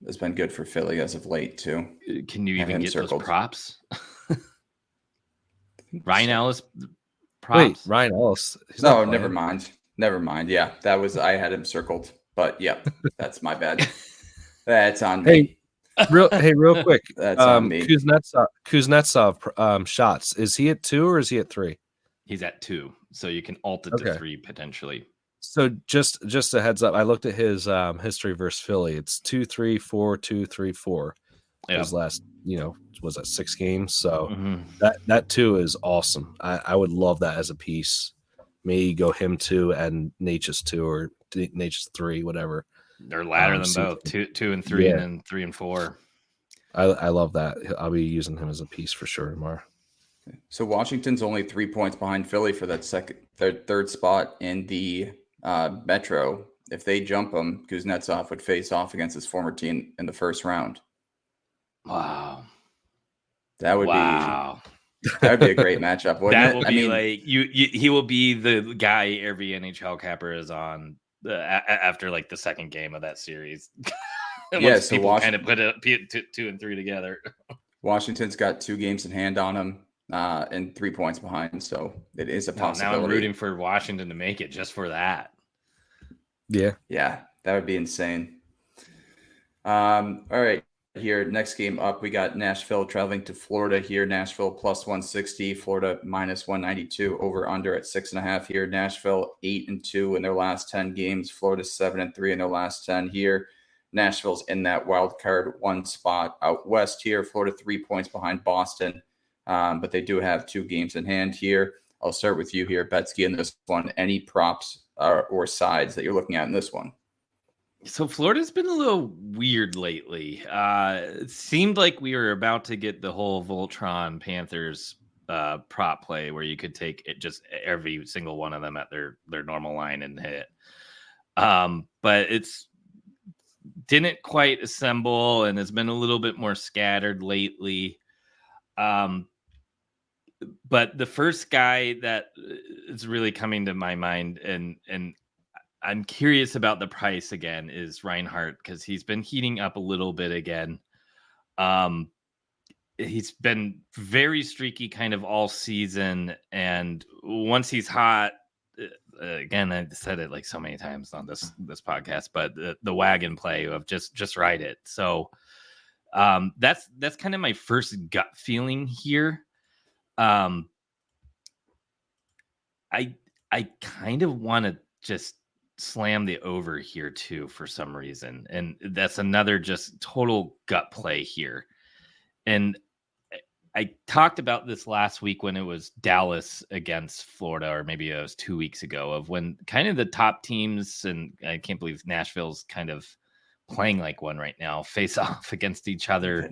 Speaker 1: has been good for Philly as of late too.
Speaker 2: Can you even get those props? Ryan Ellis props?
Speaker 3: Wait, Ryan Ellis.
Speaker 1: No, never mind. Yeah, that was, I had him circled, but yeah, that's my bad. That's on me.
Speaker 3: Real quick.
Speaker 1: That's on me.
Speaker 3: Kuznetsov shots. Is he at 2 or is he at 3?
Speaker 2: He's at 2, so you can alt it to 3 potentially.
Speaker 3: So just a heads up, I looked at his history versus Philly. It's 2-3-4, 2-3-4. His last, was that 6 games? So that 2 is awesome. I would love that as a piece. Maybe go him 2 and Nature's 2 or Nature's 3, whatever.
Speaker 2: They're ladder them both, 2 and 3, and then 3 and 4.
Speaker 3: I love that. I'll be using him as a piece for sure tomorrow.
Speaker 1: So Washington's only 3 points behind Philly for that third spot in the Metro. If they jump him, Kuznetsov would face off against his former team in the first round.
Speaker 2: Wow.
Speaker 1: That would be a great matchup, wouldn't
Speaker 2: that
Speaker 1: it?
Speaker 2: Will be like he will be the guy every NHL capper is on after like the second game of that series.
Speaker 1: Yeah, so
Speaker 2: people kind of put it 2 and 3 together.
Speaker 1: Washington's got 2 games in hand on him and 3 points behind, so it is a possibility.
Speaker 2: Now I'm rooting for Washington to make it just for that.
Speaker 1: Yeah, that would be insane. All right. Here, next game up, we got Nashville traveling to Florida here. Nashville plus 160, Florida minus 192, over under at 6.5 here. Nashville 8-2 in their last 10 games. Florida 7-3 in their last 10 here. Nashville's in that wild card 1 spot out west here. Florida 3 points behind Boston, but they do have 2 games in hand here. I'll start with you here, Betzky, in this one. Any props or sides that you're looking at in this one?
Speaker 2: So Florida's been a little weird lately. It seemed like we were about to get the whole Voltron Panthers prop play where you could take it, just every single one of them at their normal line and hit. But it's didn't quite assemble, and it's been a little bit more scattered lately. But the first guy that is really coming to my mind, and I'm curious about the price again, is Reinhart, because he's been heating up a little bit again. He's been very streaky kind of all season. And once he's hot, again, I said it like so many times on this podcast, but the wagon play of just ride it. So that's kind of my first gut feeling here. I kind of want to just slam the over here too for some reason, and that's another just total gut play here. And I talked about this last week when it was Dallas against Florida, or maybe it was 2 weeks ago, of when kind of the top teams, and I can't believe Nashville's kind of playing like one right now, face off against each other.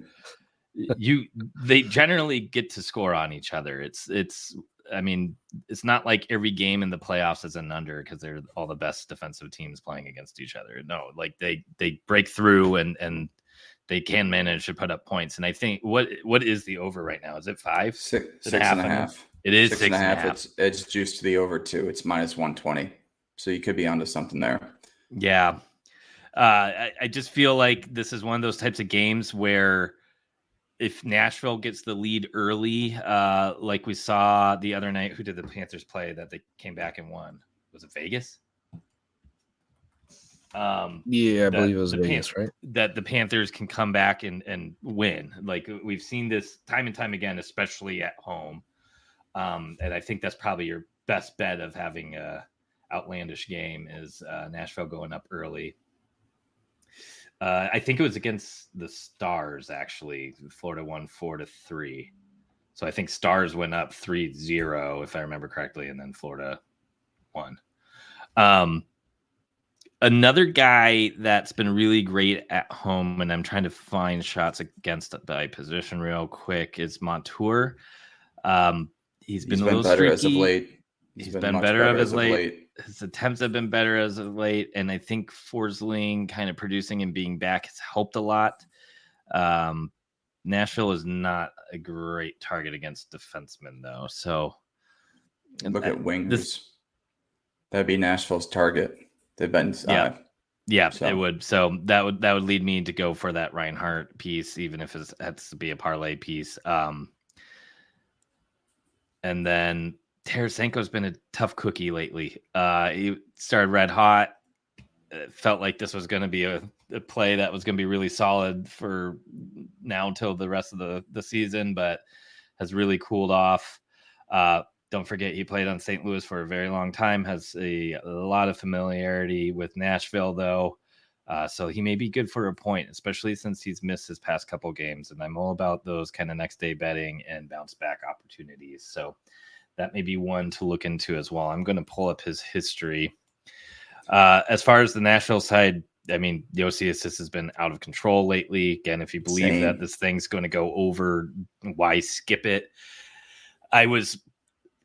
Speaker 2: They generally get to score on each other. I mean, it's not like every game in the playoffs is an under because they're all the best defensive teams playing against each other. No, like they break through and they can manage to put up points. And I think what is the over right now? Is it 5?
Speaker 1: 6.5.
Speaker 2: It is
Speaker 1: 6.5. It's juiced to the over too. It's minus 120. So you could be onto something there.
Speaker 2: Yeah. I just feel like this is one of those types of games where if Nashville gets the lead early, like we saw the other night, who did the Panthers play that they came back and won? Was it Vegas?
Speaker 3: Yeah, I believe it was Vegas, right?
Speaker 2: That the Panthers can come back and win. Like we've seen this time and time again, especially at home. And I think that's probably your best bet of having a outlandish game is Nashville going up early. I think it was against the Stars, actually. Florida won 4-3. So I think Stars went up 3-0, if I remember correctly, and then Florida won. Another guy that's been really great at home, and I'm trying to find shots against by position real quick, is Montour. He's been
Speaker 1: better
Speaker 2: streaky.
Speaker 1: as of late.
Speaker 2: He's been better as of late. His attempts have been better as of late, and I think Forsling kind of producing and being back has helped a lot. Nashville is not a great target against defensemen, though. So
Speaker 1: look at wingers. That'd be Nashville's target. They've been
Speaker 2: it would. So that would lead me to go for that Reinhart piece, even if it has to be a parlay piece. And then Tarasenko's been a tough cookie lately. He started red hot. It felt like this was going to be a play that was going to be really solid for now until the rest of the season, but has really cooled off. Don't forget he played on St. Louis for a very long time, has a lot of familiarity with Nashville, though. So he may be good for a point, especially since he's missed his past couple games. And I'm all about those kind of next day betting and bounce back opportunities. So that may be one to look into as well. I'm going to pull up his history. As far as the Nashville side, I mean, Yossi Assist has been out of control lately. Again, if you believe that this thing's going to go over, why skip it? I was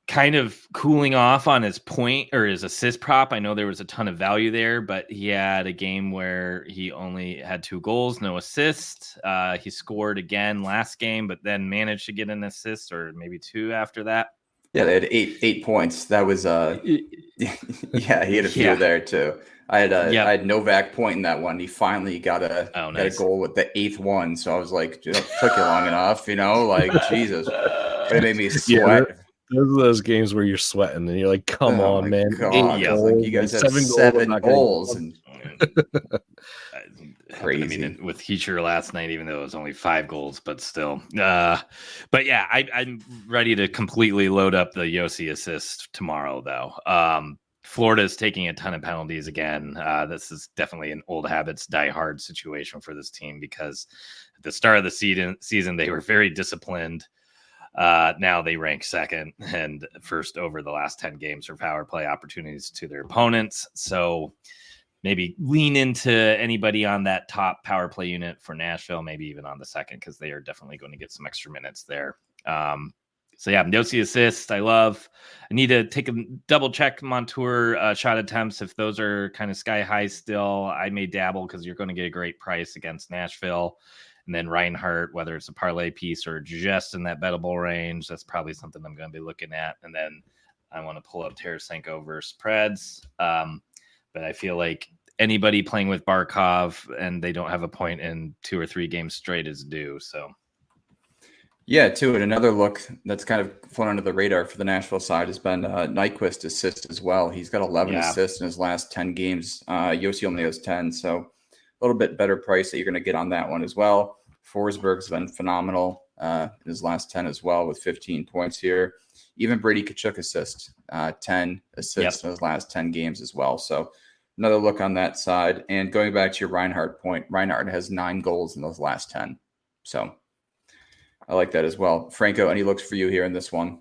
Speaker 2: kind of cooling off on his point or his assist prop. I know there was a ton of value there, but he had a game where he only had 2 goals, no assist. He scored again last game, but then managed to get an assist or maybe 2 after that.
Speaker 1: Yeah, they had eight points. That was yeah, he had a few there too. I had Novak point in that one. He finally got a goal with the 8th one. So I was like, dude, it took you long enough, like Jesus. But it made me sweat.
Speaker 3: Yeah, those are those games where you're sweating and you're like, come on, man.
Speaker 1: God. Like you guys have 7 goals. And crazy.
Speaker 2: I mean, with Heacher last night, even though it was only 5 goals, but still. But yeah, I'm ready to completely load up the Yossi assist tomorrow, though. Florida is taking a ton of penalties again. This is definitely an old habits die hard situation for this team because at the start of the season they were very disciplined. Now they rank second and first over the last 10 games for power play opportunities to their opponents. So maybe lean into anybody on that top power play unit for Nashville, maybe even on the second, because they are definitely going to get some extra minutes there. So yeah, Yossi assist, I love. I need to take a double check Montour shot attempts. If those are kind of sky high still, I may dabble because you're going to get a great price against Nashville. And then Reinhart, whether it's a parlay piece or just in that bettable range, that's probably something I'm going to be looking at. And then I want to pull up Tarasenko versus Preds. But I feel like anybody playing with Barkov and they don't have a point in 2 or 3 games straight is due. So,
Speaker 1: yeah, too. And another look that's kind of flown under the radar for the Nashville side has been Nyquist assist as well. He's got 11 assists in his last 10 games. Yossi only has 10. So a little bit better price that you're going to get on that one as well. Forsberg's been phenomenal in his last 10 as well with 15 points here. Even Brady Tkachuk assist, 10 assists in his last 10 games as well. So another look on that side. And going back to your Reinhart point, Reinhart has 9 goals in those last 10. So I like that as well. Franco, any looks for you here in this one?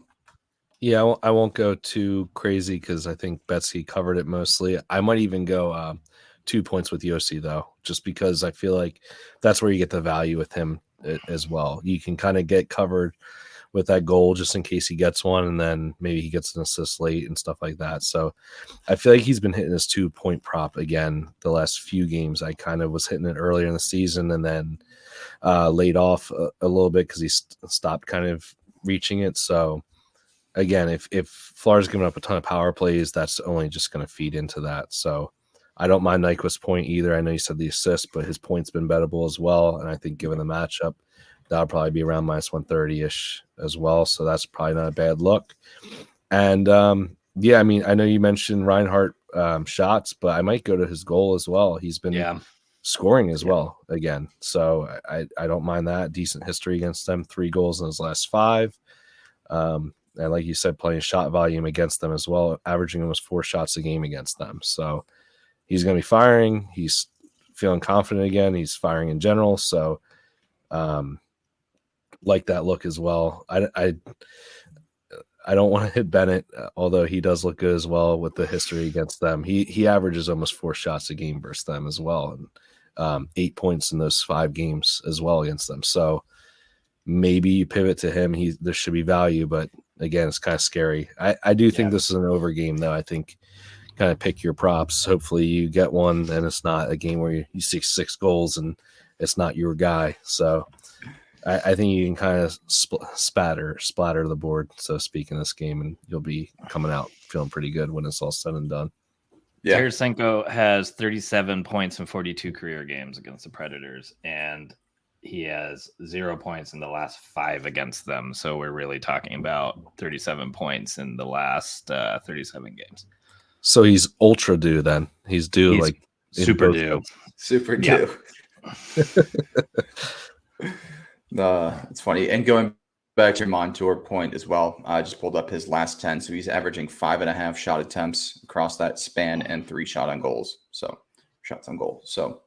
Speaker 3: Yeah, I won't go too crazy because I think Betzky covered it mostly. I might even go 2 points with Yossi, though, just because I feel like that's where you get the value with him as well. You can kind of get covered with that goal just in case he gets one, and then maybe he gets an assist late and stuff like that. So I feel like he's been hitting his 2-point prop again the last few games. I kind of was hitting it earlier in the season and then laid off a little bit because he stopped kind of reaching it. So again, if Florida's giving up a ton of power plays, that's only just going to feed into that. So I don't mind Nyquist's point either. I know you said the assist, but his point's been bettable as well. And I think given the matchup, that'll probably be around minus 130-ish as well. So that's probably not a bad look. And yeah, I mean, I know you mentioned Reinhart shots, but I might go to his goal as well. He's been scoring as well again. So I don't mind that. Decent history against them, 3 goals in his last 5. And like you said, playing shot volume against them as well, averaging almost 4 shots a game against them. So he's going to be firing. He's feeling confident again. He's firing in general. So like that look as well. I don't want to hit Bennett, although he does look good as well with the history against them. He averages almost 4 shots a game versus them as well, and 8 points in those 5 games as well against them. So maybe you pivot to him. There should be value, but again, it's kind of scary. I do think this is an over game, though. I think kind of pick your props. Hopefully you get one, and it's not a game where you see 6 goals and it's not your guy. So I think you can kind of splatter the board, so to speak, in this game, and you'll be coming out feeling pretty good when it's all said and done.
Speaker 2: Yeah. Tarasenko has 37 points in 42 career games against the Predators, and he has 0 points in the last 5 against them. So we're really talking about 37 points in the last 37 games.
Speaker 3: So he's ultra due then. He's like
Speaker 2: super due.
Speaker 1: Super due. It's funny. And going back to your Montour point as well, I just pulled up his last 10. So he's averaging 5.5 shot attempts across that span and 3 shots on goal. So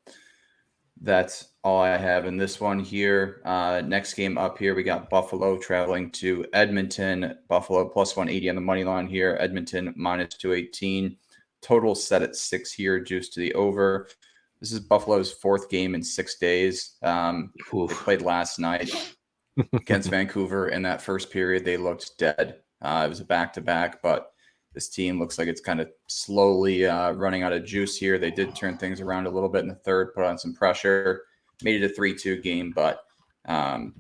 Speaker 1: that's all I have in this one here. Next game up here, we got Buffalo traveling to Edmonton. Buffalo plus 180 on the money line here. Edmonton minus 218. Total set at 6 here, juice to the over. This is Buffalo's 4th game in 6 days. They played last night against Vancouver. In that first period, they looked dead. It was a back-to-back, but this team looks like it's kind of slowly running out of juice here. They did turn things around a little bit in the third, put on some pressure, made it a 3-2 game. But, I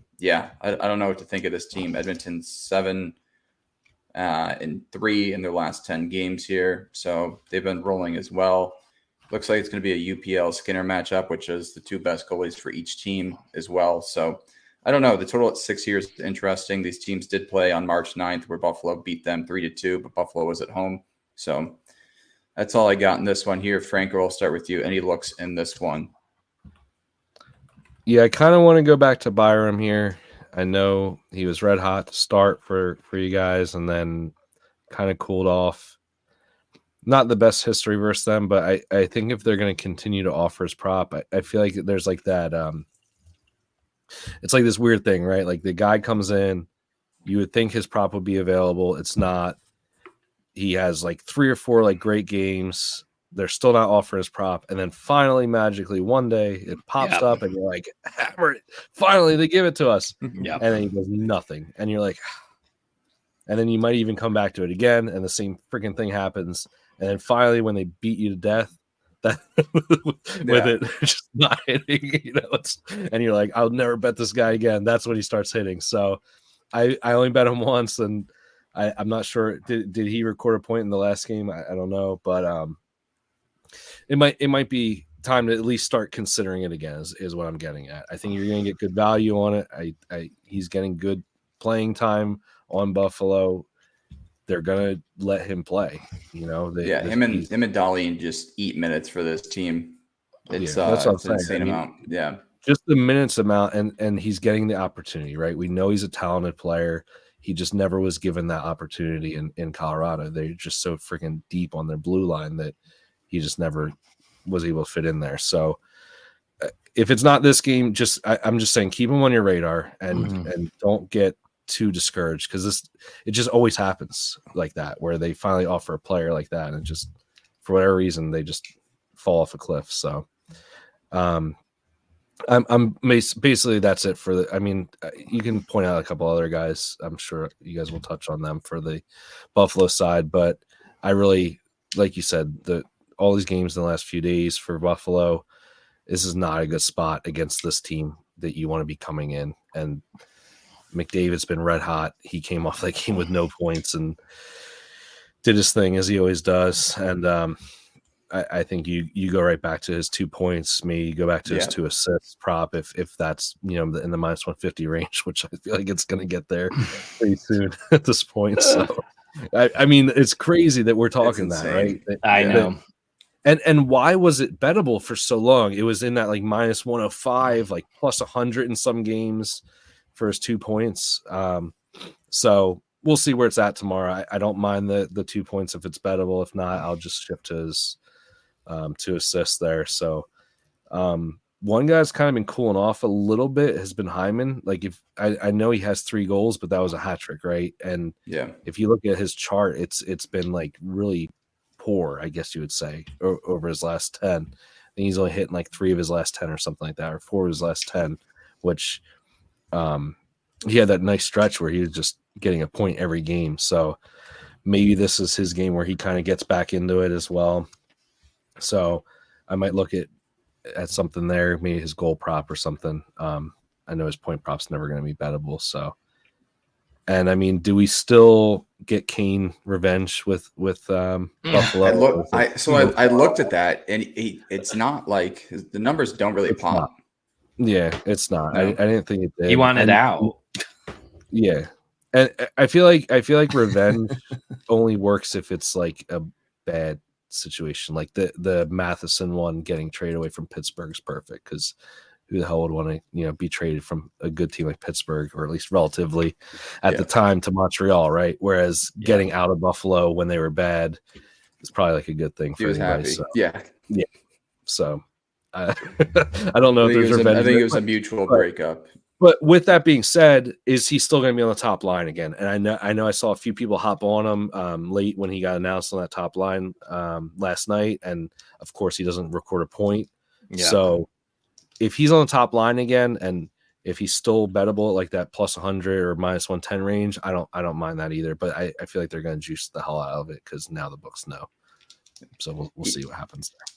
Speaker 1: don't know what to think of this team. Edmonton's 7-3 in their last 10 games here. So they've been rolling as well. Looks like it's going to be a UPL Skinner matchup, which is the 2 best goalies for each team as well. So I don't know. The total at 6 here is interesting. These teams did play on March 9th where Buffalo beat them 3-2, but Buffalo was at home. So that's all I got in this one here. Franco, I'll start with you. Any looks in this one?
Speaker 3: Yeah, I kind of want to go back to Byram here. I know he was red hot to start for you guys and then kind of cooled off. Not the best history versus them, but I think if they're going to continue to offer his prop, I feel like there's like that. It's like this weird thing, right? Like the guy comes in, you would think his prop would be available. It's not. He has like 3 or 4 like great games. They're still not offering his prop, and then finally, magically, one day it pops up, and you're like, "Hammer it! Finally, they give it to us."
Speaker 2: Yeah,
Speaker 3: and then he does nothing, and you're like, and then you might even come back to it again, and the same freaking thing happens. And then finally, when they beat you to death, that with it just not hitting, and you're like, I'll never bet this guy again. That's when he starts hitting. So I only bet him once, and I'm not sure. Did he record a point in the last game? I don't know, but it might be time to at least start considering it again. Is what I'm getting at. I think you're going to get good value on it. He's getting good playing time on Buffalo. They're gonna let him play, him
Speaker 1: and Dolly just eat minutes for this team. It's
Speaker 3: that's what I'm
Speaker 1: it's an insane amount. Yeah,
Speaker 3: just the minutes amount, and he's getting the opportunity. Right, we know he's a talented player. He just never was given that opportunity in Colorado. They're just so freaking deep on their blue line that he just never was able to fit in there. So if it's not this game, I'm just saying keep him on your radar and don't get too discouraged because it just always happens like that where they finally offer a player like that and just for whatever reason they just fall off a cliff. So I'm basically that's it for you can point out a couple other guys. I'm sure you guys will touch on them for the Buffalo side, but I really, like you said, all these games in the last few days for Buffalo, this is not a good spot against this team that you want to be coming in. And McDavid's been red hot. He came off that game with no points and did his thing as he always does. And I think you go right back to his 2 points, maybe go back to his 2 assists prop if that's in the minus 150 range, which I feel like it's going to get there pretty soon at this point. So I mean, it's crazy that we're talking that, right?
Speaker 2: I know.
Speaker 3: And why was it bettable for so long? It was in that like minus 105, like plus 100 in some games for his 2 points. So we'll see where it's at tomorrow. I don't mind the 2 points if it's bettable. If not, I'll just shift to his to assist there. So one guy's kind of been cooling off a little bit has been Hyman. Like if I know he has 3 goals, but that was a hat trick, right? And if you look at his chart, it's been like really poor, I guess you would say, over his last 10. I think he's only hitting like 3 of his last 10 or something like that, or 4 of his last 10, which he had that nice stretch where he was just getting a point every game. So maybe this is his game where he kind of gets back into it as well. So I might look at something there, maybe his goal prop or something. I know his point prop's never going to be bettable. So, and I mean, do we still get Kane revenge with Buffalo?
Speaker 1: I looked at that, and it's not like the numbers don't really pop.
Speaker 3: Not. Yeah, it's not.
Speaker 1: No.
Speaker 3: I didn't think it did.
Speaker 2: He wanted out.
Speaker 3: Yeah, and I feel like revenge only works if it's like a bad situation. Like the Matheson one, getting traded away from Pittsburgh is perfect, because who the hell would want to be traded from a good team like Pittsburgh, or at least relatively at the time, to Montreal, right? Whereas getting out of Buffalo when they were bad is probably like a good thing for anybody. So, yeah. So I don't know if there's revenge.
Speaker 1: I think it was a mutual breakup.
Speaker 3: But with that being said, is he still going to be on the top line again? And I know I saw a few people hop on him late when he got announced on that top line last night, and of course he doesn't record a point. Yeah. So if he's on the top line again, and if he's still bettable at like that plus 100 or minus 110 range, I don't mind that either. But I feel like they're going to juice the hell out of it, because now the books know. So we'll see what happens there.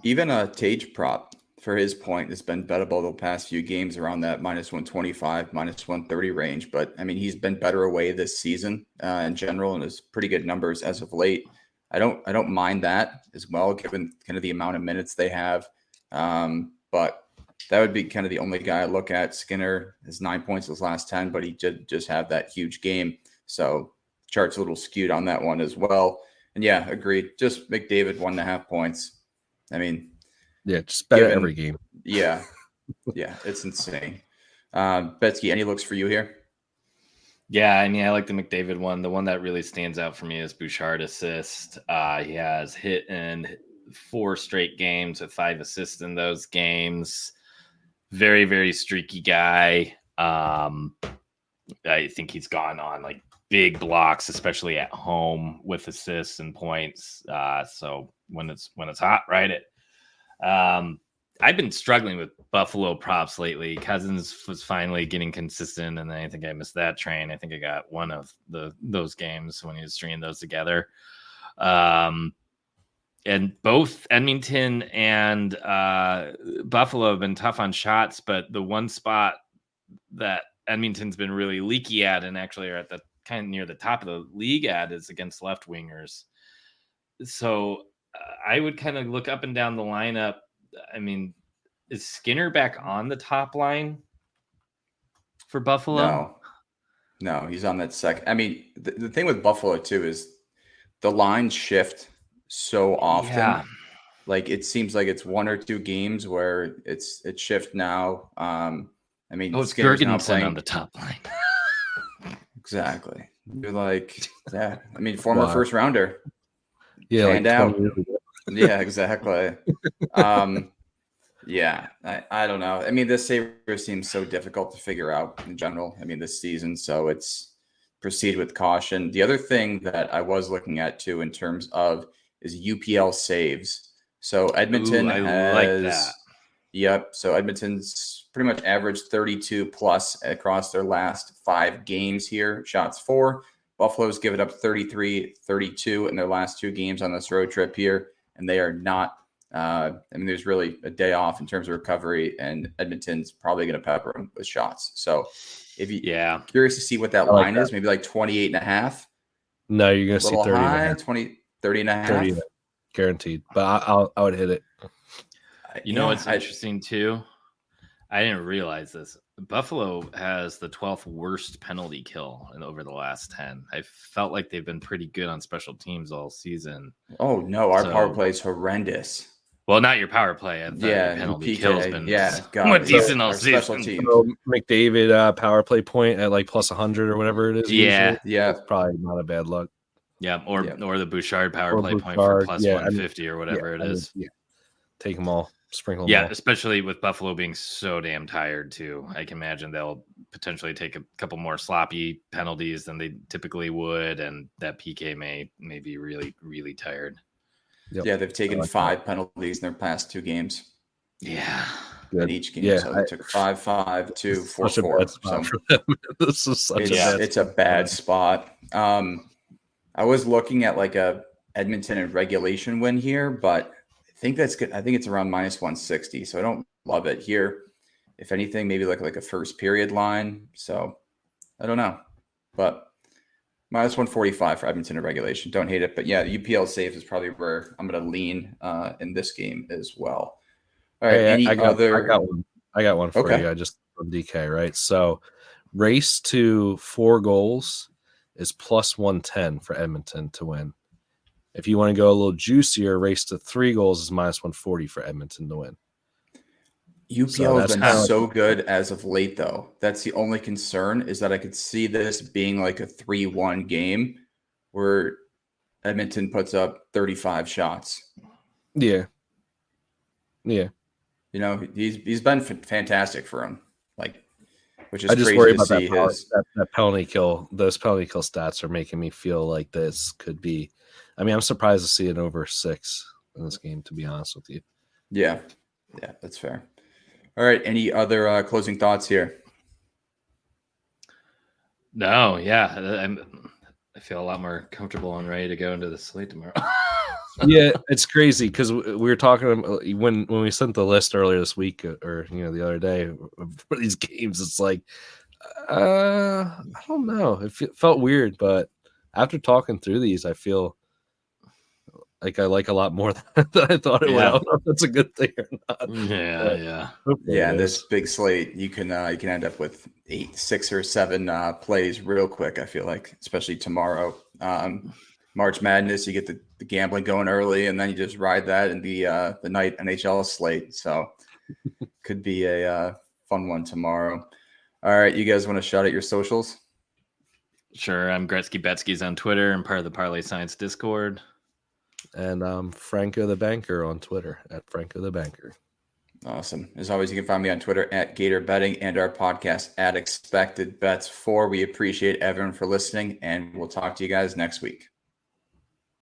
Speaker 1: Even a Tage prop for his point has been bettable the past few games around that minus 125, minus 130 range. But I mean, he's been better away this season in general, and has pretty good numbers as of late. I don't mind that as well, given kind of the amount of minutes they have. But that would be kind of the only guy I look at. Skinner has 9 points his last 10, but he did just have that huge game. So chart's a little skewed on that one as well. And yeah, agreed. Just McDavid 1.5 points. I mean,
Speaker 3: yeah, just bet every game.
Speaker 1: Yeah, it's insane. Betzky, any looks for you here?
Speaker 2: Yeah, I mean, I like the McDavid one. The one that really stands out for me is Bouchard assist. He has hit in 4 straight games with 5 assists in those games. Very, very streaky guy. I think he's gone on like big blocks, especially at home, with assists and points. So when it's hot, ride it. I've been struggling with Buffalo props lately. Cousins was finally getting consistent, and then I think I missed that train. I think I got one of those games when he was stringing those together. And both Edmonton and Buffalo have been tough on shots, but the one spot that Edmonton's been really leaky at, and actually are at the kind of near the top of the league at, is against left wingers. So I would kind of look up and down the lineup. I mean, is Skinner back on the top line for Buffalo?
Speaker 1: No, he's on that second. I mean, the thing with Buffalo too is the lines shift so often. Yeah. Like it seems like it's 1 or 2 games where it's shift now. I mean,
Speaker 2: it's Gergensen on the top line.
Speaker 1: Exactly. You're like, yeah. I mean, former first rounder.
Speaker 3: Yeah,
Speaker 1: like out. Yeah, exactly. Yeah, I don't know. I mean, this Sabres seems so difficult to figure out in general. I mean, this season, so it's proceed with caution. The other thing that I was looking at too, in terms of, is UPL saves. So Edmonton
Speaker 2: I
Speaker 1: has,
Speaker 2: like that.
Speaker 1: Yep. So Edmonton's pretty much averaged 32 plus across their last 5 games here. Shots for. Buffalo's given up 33, 32 in their last 2 games on this road trip here. And they are not, I mean, there's really a day off in terms of recovery, and Edmonton's probably going to pepper them with shots. So if you curious to see what that line is, maybe like 28.5.
Speaker 3: No, you're going to see 30
Speaker 1: high, 20, 30.5.
Speaker 3: 30, guaranteed. But I would hit it.
Speaker 2: You know what's interesting too? I didn't realize this. Buffalo has the 12th worst penalty kill over the last 10. I felt like they've been pretty good on special teams all season.
Speaker 1: Oh no, our power play is horrendous.
Speaker 2: Well, not your power play. I thought your penalty kill's been decent all season.
Speaker 1: Special teams.
Speaker 3: So McDavid power play point at like plus 100 or whatever it is.
Speaker 2: Yeah,
Speaker 3: usually. Yeah, it's probably not a bad luck.
Speaker 2: Yeah, or the Bouchard power play point for plus 150 or whatever it is.
Speaker 3: Take them all, sprinkle them all.
Speaker 2: Yeah, especially with Buffalo being so damn tired too. I can imagine they'll potentially take a couple more sloppy penalties than they typically would, and that PK may be really, really tired.
Speaker 1: Yep. Yeah, they've taken 5 penalties in their past 2 games.
Speaker 2: Yeah.
Speaker 1: In each game. So they took 5-5, 2, 4-4. So
Speaker 3: this is such
Speaker 1: it's a bad spot. I was looking at like a Edmonton and regulation win here, but I think that's good. I think it's around minus 160. So I don't love it here. If anything, maybe like a first period line. So I don't know. But minus 145 for Edmonton in regulation. Don't hate it. But yeah, the UPL safe is probably where I'm going to lean in this game as well. All right.
Speaker 3: I got one for you. I just from DK, right? So race to 4 goals is plus 110 for Edmonton to win. If you want to go a little juicier, race to 3 goals is minus 140 for Edmonton to win.
Speaker 1: UPL has been so good as of late, though. That's the only concern, is that I could see this being like a 3-1 game where Edmonton puts up 35 shots.
Speaker 3: Yeah.
Speaker 1: You know, he's been fantastic for him. Like, which is
Speaker 3: I just
Speaker 1: crazy
Speaker 3: worry
Speaker 1: to
Speaker 3: about
Speaker 1: see
Speaker 3: that penalty kill. Those penalty kill stats are making me feel like this could be. I mean, I'm surprised to see it over 6 in this game, to be honest with you.
Speaker 1: Yeah, that's fair. All right. Any other closing thoughts here?
Speaker 2: No, yeah. I feel a lot more comfortable and ready to go into the slate tomorrow.
Speaker 3: Yeah, it's crazy because we were talking when we sent the list earlier this week or the other day for these games. It's like I don't know. It felt weird, but after talking through these, I feel like I like a lot more than I thought it would. I don't know if that's a good thing or not.
Speaker 1: Yeah. This big slate, you can end up with 8, 6, or 7 plays real quick. I feel like, especially tomorrow. March Madness, you get the gambling going early, and then you just ride that in the night NHL slate. So could be a fun one tomorrow. All right, you guys want to shout out your socials?
Speaker 2: Sure. I'm Gretzky Betzky's on Twitter and part of the Parlay Science Discord.
Speaker 3: And I'm Franco the Banker on Twitter at Franco the Banker.
Speaker 1: Awesome. As always, you can find me on Twitter at Gator Betting and our podcast at Expected Bets 4. We appreciate everyone for listening, and we'll talk to you guys next week.